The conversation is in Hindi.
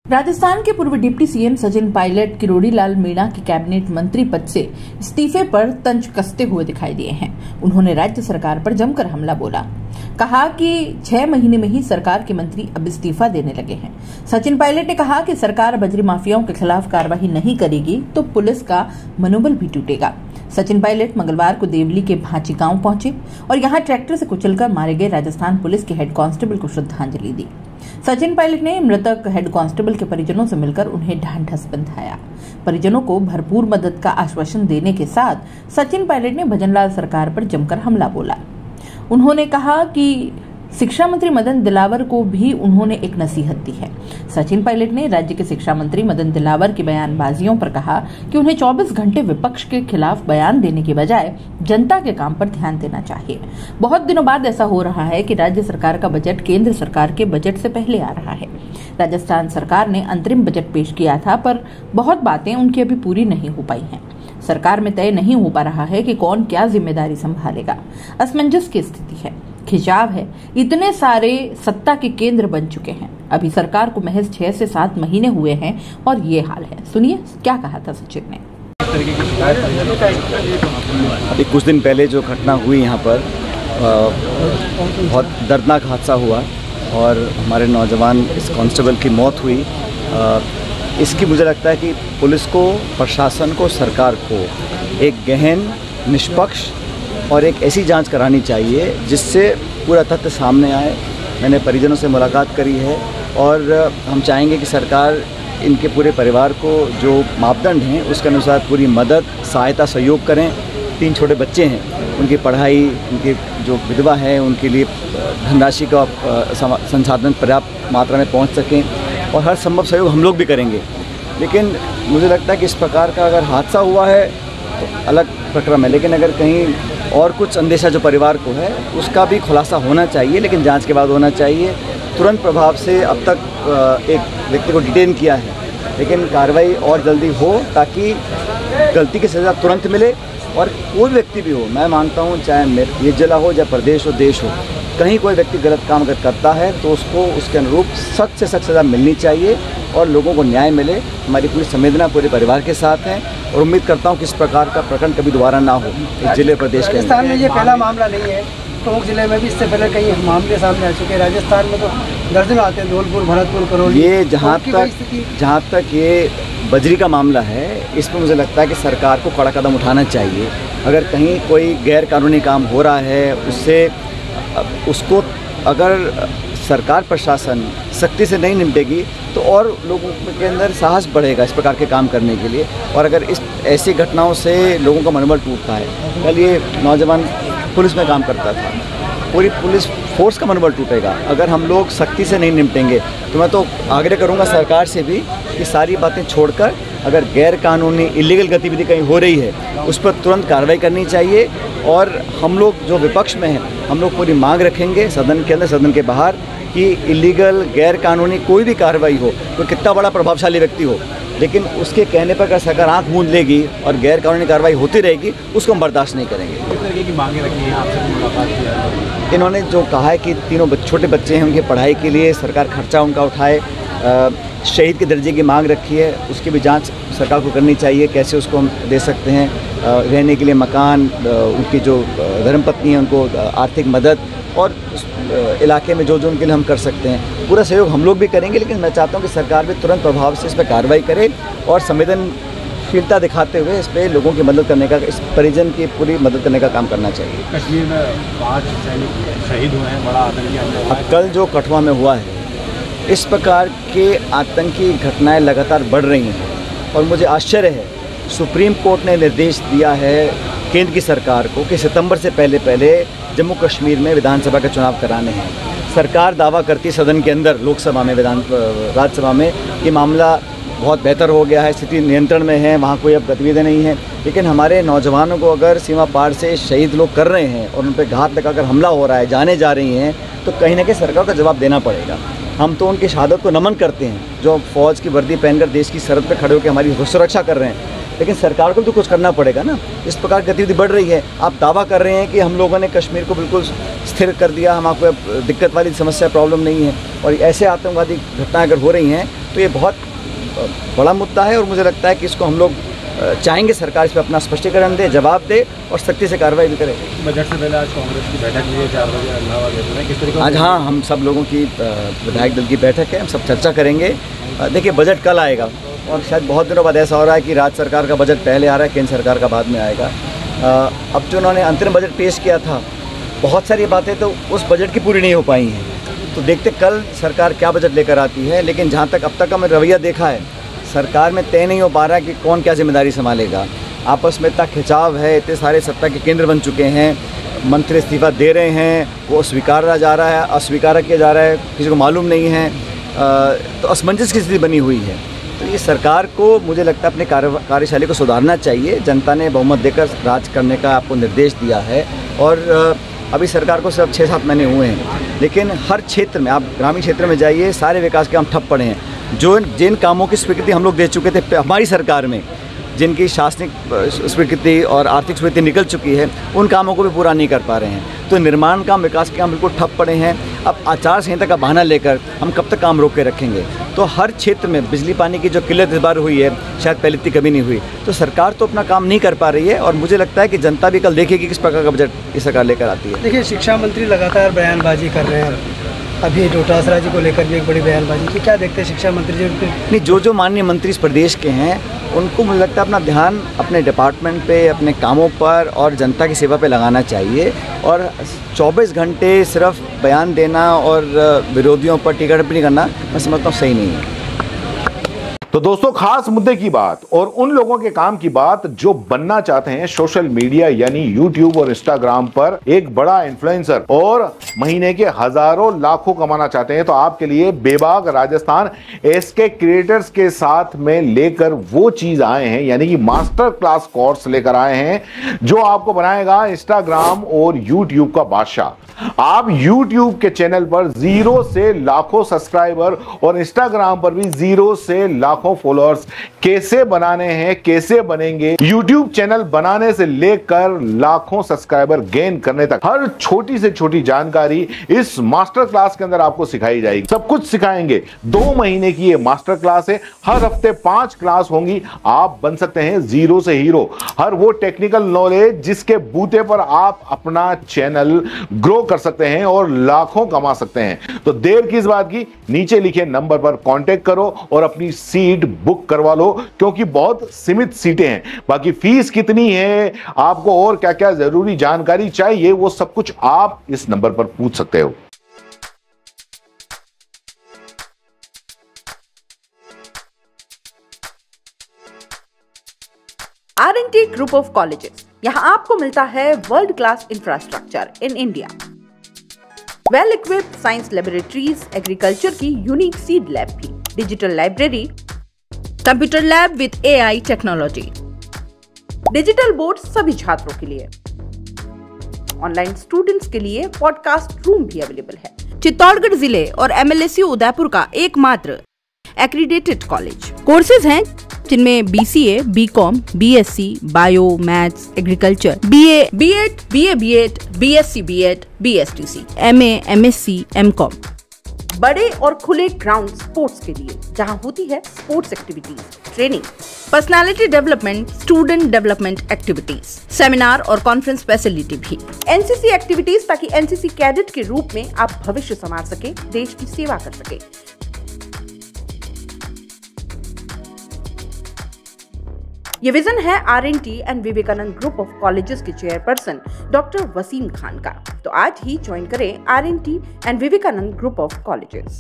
राजस्थान के पूर्व डिप्टी सीएम सचिन पायलट किरोड़ी लाल मीणा के कैबिनेट मंत्री पद से इस्तीफे पर तंज कसते हुए दिखाई दिए हैं। उन्होंने राज्य सरकार पर जमकर हमला बोला। कहा कि 6 महीने में ही सरकार के मंत्री अब इस्तीफा देने लगे हैं। सचिन पायलट ने कहा कि सरकार बजरी माफियाओं के खिलाफ कार्रवाई नहीं करेगी तो पुलिस का मनोबल भी टूटेगा। सचिन पायलट मंगलवार को देवली के भांची गांव पहुंचे और यहां ट्रैक्टर से कुचलकर मारे गए राजस्थान पुलिस के हेड कांस्टेबल को श्रद्धांजलि दी। सचिन पायलट ने मृतक हेड कांस्टेबल के परिजनों से मिलकर उन्हें ढांढस बंधाया। परिजनों को भरपूर मदद का आश्वासन देने के साथ सचिन पायलट ने भजनलाल सरकार पर जमकर हमला बोला। उन्होंने कहा कि शिक्षा मंत्री मदन दिलावर को भी उन्होंने एक नसीहत दी है। सचिन पायलट ने राज्य के शिक्षा मंत्री मदन दिलावर की बयानबाजियों पर कहा कि उन्हें 24 घंटे विपक्ष के खिलाफ बयान देने के बजाय जनता के काम पर ध्यान देना चाहिए। बहुत दिनों बाद ऐसा हो रहा है कि राज्य सरकार का बजट केंद्र सरकार के बजट से पहले आ रहा है। राजस्थान सरकार ने अंतरिम बजट पेश किया था, पर बहुत बातें उनकी अभी पूरी नहीं हो पाई हैं। सरकार में तय नहीं हो पा रहा है कि कौन क्या जिम्मेदारी संभालेगा। असमंजस की स्थिति है, खिंचाव है। इतने सारे सत्ता के केंद्र बन चुके हैं। अभी सरकार को महज 6 से 7 महीने हुए हैं और ये हाल है। सुनिए क्या कहा था सचिन ने। अभी कुछ दिन पहले जो घटना हुई यहाँ पर बहुत दर्दनाक हादसा हुआ और हमारे नौजवान इस कांस्टेबल की मौत हुई। इसकी मुझे लगता है कि पुलिस को, प्रशासन को, सरकार को एक गहन, निष्पक्ष और एक ऐसी जांच करानी चाहिए जिससे पूरा तथ्य सामने आए। मैंने परिजनों से मुलाकात करी है और हम चाहेंगे कि सरकार इनके पूरे परिवार को जो मापदंड हैं उसके अनुसार पूरी मदद, सहायता, सहयोग करें। 3 छोटे बच्चे हैं, उनकी पढ़ाई, उनकी जो विधवा है उनके लिए धनराशि का संसाधन पर्याप्त मात्रा में पहुंच सकें और हर संभव सहयोग हम लोग भी करेंगे। लेकिन मुझे लगता है कि इस प्रकार का अगर हादसा हुआ है तो अलग प्रक्रम है, लेकिन अगर कहीं और कुछ अंदेशा जो परिवार को है उसका भी खुलासा होना चाहिए, लेकिन जांच के बाद होना चाहिए। तुरंत प्रभाव से अब तक एक व्यक्ति को डिटेन किया है, लेकिन कार्रवाई और जल्दी हो ताकि गलती की सज़ा तुरंत मिले। और कोई व्यक्ति भी हो, मैं मानता हूँ चाहे ये जिला हो या प्रदेश हो, देश हो, कहीं कोई व्यक्ति गलत काम अगर करता है तो उसको उसके अनुरूप सख्त से सख्त सज़ा मिलनी चाहिए और लोगों को न्याय मिले। हमारी पूरी संवेदना पूरे परिवार के साथ है और उम्मीद करता हूँ कि इस प्रकार का प्रकरण कभी दोबारा ना हो इस जिले प्रदेश के। राजस्थान में ये पहला मामला नहीं है, प्रमुख जिले में भी इससे पहले कई मामले सामने आ चुके हैं। राजस्थान में तो दर्जनों आते हैं, धौलपुर, भरतपुर, करौली। ये जहाँ तक ये बजरी का मामला है, इस पर मुझे लगता है कि सरकार को कड़ा कदम उठाना चाहिए। अगर कहीं कोई गैर कानूनी काम हो रहा है उसको अगर सरकार, प्रशासन सख्ती से नहीं निपटेगी तो और लोगों के अंदर साहस बढ़ेगा इस प्रकार के काम करने के लिए। और अगर इस ऐसी घटनाओं से लोगों का मनोबल टूटता है, कल ये नौजवान पुलिस में काम करता था, पूरी पुलिस फोर्स का मनोबल टूटेगा अगर हम लोग सख्ती से नहीं निपटेंगे। तो मैं तो आग्रह करूंगा सरकार से भी कि सारी बातें छोड़कर अगर गैर कानूनी इलीगल गतिविधि कहीं हो रही है उस पर तुरंत कार्रवाई करनी चाहिए। और हम लोग जो विपक्ष में हैं, हम लोग पूरी मांग रखेंगे सदन के अंदर, सदन के बाहर, कि इलीगल, गैर कानूनी कोई भी कार्रवाई हो, तो कितना बड़ा प्रभावशाली व्यक्ति हो, लेकिन उसके कहने पर अगर सरकार आँख मूंद लेगी और गैर कानूनी कार्रवाई होती रहेगी, उसको हम बर्दाश्त नहीं करेंगे। किस तरीके की मांगे रखी हैं आपसे मुलाकात किया? इन्होंने जो कहा है कि तीनों छोटे बच्चे हैं, उनकी पढ़ाई के लिए सरकार खर्चा उनका उठाए। शहीद के दर्जे की मांग रखी है, उसकी भी जांच सरकार को करनी चाहिए, कैसे उसको हम दे सकते हैं रहने के लिए मकान, उनकी जो धर्मपत्नी है उनको आर्थिक मदद, और इलाके में जो उनके लिए हम कर सकते हैं पूरा सहयोग हम लोग भी करेंगे। लेकिन मैं चाहता हूं कि सरकार भी तुरंत प्रभाव से इस पर कार्रवाई करे और संवेदनशीलता दिखाते हुए इस पर लोगों की मदद करने का, इस परिजन की पूरी मदद करने का काम करना चाहिए। कश्मीर में 5 सैनिक शहीद हुए हैं, बड़ा आतंकी हमला। अब कल जो कठुआ में हुआ है, इस प्रकार के आतंकी घटनाएं लगातार बढ़ रही हैं और मुझे आश्चर्य है, सुप्रीम कोर्ट ने निर्देश दिया है केंद्र की सरकार को कि सितंबर से पहले जम्मू कश्मीर में विधानसभा के चुनाव कराने हैं। सरकार दावा करती सदन के अंदर, लोकसभा में, राज्यसभा में, कि मामला बहुत बेहतर हो गया है, स्थिति नियंत्रण में है, वहाँ कोई अब गतिविधि नहीं है। लेकिन हमारे नौजवानों को अगर सीमा पार से शहीद लोग कर रहे हैं और उन पर घात लगाकर हमला हो रहा है, जाने जा रही हैं, तो कहीं ना कहीं सरकार को जवाब देना पड़ेगा। हम तो उनकी शहादत को नमन करते हैं, जो फ़ौज की वर्दी पहनकर देश की सरहद पर खड़े होकर हमारी सुरक्षा कर रहे हैं, लेकिन सरकार को तो कुछ करना पड़ेगा ना। इस प्रकार गतिविधि बढ़ रही है। आप दावा कर रहे हैं कि हम लोगों ने कश्मीर को बिल्कुल स्थिर कर दिया, हमारे कोई दिक्कत वाली समस्या, प्रॉब्लम नहीं है, और ऐसे आतंकवादी घटनाएं अगर हो रही हैं तो तो ये बहुत बड़ा मुद्दा है और मुझे लगता है कि इसको हम लोग चाहेंगे सरकार इस पर अपना स्पष्टीकरण दे, जवाब दे और सख्ती से कार्रवाई भी करे। बजट से पहले आज कांग्रेस की बैठक हुई है 4 बजे इलाहाबाद में, किस तरीके आज हाँ हम सब लोगों की विधायक दल की बैठक है, हम सब चर्चा करेंगे। देखिए बजट कल आएगा और शायद बहुत दिनों बाद ऐसा हो रहा है कि राज्य सरकार का बजट पहले आ रहा है, केंद्र सरकार का बाद में आएगा। अब जो उन्होंने अंतरिम बजट पेश किया था, बहुत सारी बातें तो उस बजट की पूरी नहीं हो पाई हैं, तो देखते कल सरकार क्या बजट लेकर आती है। लेकिन जहाँ तक अब तक का मैं रवैया देखा है, सरकार में तय नहीं हो पा रहा है कि कौन क्या जिम्मेदारी संभालेगा। आपस में इतना खिंचाव है, इतने सारे सत्ता के केंद्र बन चुके हैं, मंत्री इस्तीफा दे रहे हैं, वो स्वीकारा जा रहा है, अस्वीकारा किया जा रहा है, किसी को मालूम नहीं है, तो असमंजस की स्थिति बनी हुई है। तो ये सरकार को मुझे लगता है अपने कार्यशैली को सुधारना चाहिए। जनता ने बहुमत देकर राज करने का आपको निर्देश दिया है और अभी सरकार को सिर्फ 6-7 महीने हुए हैं, लेकिन हर क्षेत्र में, आप ग्रामीण क्षेत्र में जाइए, सारे विकास के काम ठप पड़े हैं। जिन कामों की स्वीकृति हम लोग दे चुके थे हमारी सरकार में, जिनकी शासनिक स्वीकृति और आर्थिक स्वीकृति निकल चुकी है, उन कामों को भी पूरा नहीं कर पा रहे हैं। तो निर्माण काम, विकास के काम बिल्कुल ठप पड़े हैं। अब आचार संहिता का बहाना लेकर हम कब तक काम रोक के रखेंगे? तो हर क्षेत्र में बिजली पानी की जो किल्लत इस बार हुई है, शायद पहले इतनी कभी नहीं हुई। तो सरकार तो अपना काम नहीं कर पा रही है और मुझे लगता है कि जनता भी कल देखेगी किस प्रकार का बजट ये सरकार लेकर आती है। देखिए शिक्षा मंत्री लगातार बयानबाजी कर रहे हैं, अभी डोटासरा जी को लेकर भी एक बड़ी बयानबाजी, तो क्या देखते हैं शिक्षा मंत्री जी उनके? नहीं, जो माननीय मंत्री इस प्रदेश के हैं उनको मुझे लगता है अपना ध्यान अपने डिपार्टमेंट पे, अपने कामों पर और जनता की सेवा पे लगाना चाहिए और 24 घंटे सिर्फ बयान देना और विरोधियों पर टीका टिप्पणी करना मैं समझता हूँ सही नहीं है। तो दोस्तों, खास मुद्दे की बात और उन लोगों के काम की बात जो बनना चाहते हैं सोशल मीडिया यानी यूट्यूब और इंस्टाग्राम पर एक बड़ा इन्फ्लुएंसर और महीने के हजारों लाखों कमाना चाहते हैं, तो आपके लिए बेबाक राजस्थान एसके क्रिएटर्स के साथ में लेकर वो चीज आए हैं, यानी कि मास्टर क्लास कोर्स लेकर आए हैं जो आपको बनाएगा इंस्टाग्राम और यूट्यूब का बादशाह। आप YouTube के चैनल पर 0 से लाखों सब्सक्राइबर और इंस्टाग्राम पर भी 0 से लाखों फॉलोअर्स कैसे बनाने हैं, कैसे बनेंगे, YouTube चैनल बनाने से लेकर लाखों सब्सक्राइबर गेन करने तक हर छोटी से छोटी जानकारी इस मास्टर क्लास के अंदर आपको सिखाई जाएगी। सब कुछ सिखाएंगे। 2 महीने की ये मास्टर क्लास है, हर हफ्ते 5 क्लास होंगी। आप बन सकते हैं 0 से हीरो। हर वो टेक्निकल नॉलेज जिसके बूते पर आप अपना चैनल ग्रो कर सकते हैं और लाखों कमा सकते हैं। तो देर किस बात की, नीचे लिखे नंबर पर कांटेक्ट करो और अपनी सीट बुक करवा लो, क्योंकि बहुत सीमित सीटें हैं। बाकी फीस कितनी है, आपको और क्या क्या जरूरी जानकारी चाहिए, वो सब कुछ आप इस नंबर पर पूछ सकते हो। R&T ग्रुप ऑफ कॉलेजेस, यहाँ आपको मिलता है world class infrastructure in India, well equipped science laboratories, agriculture की यूनिक सीड लैब भी, digital library, computer lab with AI technology, digital board सभी छात्रों के लिए, ऑनलाइन स्टूडेंट्स के लिए पॉडकास्ट रूम भी अवेलेबल है। चित्तौड़गढ़ जिले और MLSU उदयपुर का एकमात्र एक्रीडेटेड कॉलेज। कोर्सेज हैं जिनमें BCA, BCom, BSc, bio, maths, agriculture, BA, B.Ed, BA, B.Ed, BSc, B.Ed, BSTC, MA, MSc, MCom। बड़े और खुले ग्राउंड स्पोर्ट्स के लिए, जहां होती है sports activities, training, personality development, student development activities, seminar और कॉन्फ्रेंस फैसिलिटी भी, NCC एक्टिविटीज, ताकि NCC कैडेट के रूप में आप भविष्य संवार सके, देश की सेवा कर सके। ये विजन है R&T and Vivekananda group of colleges के चेयरपर्सन डॉक्टर वसीम खान का। तो आज ही ज्वाइन करें R&T and Vivekananda group of colleges.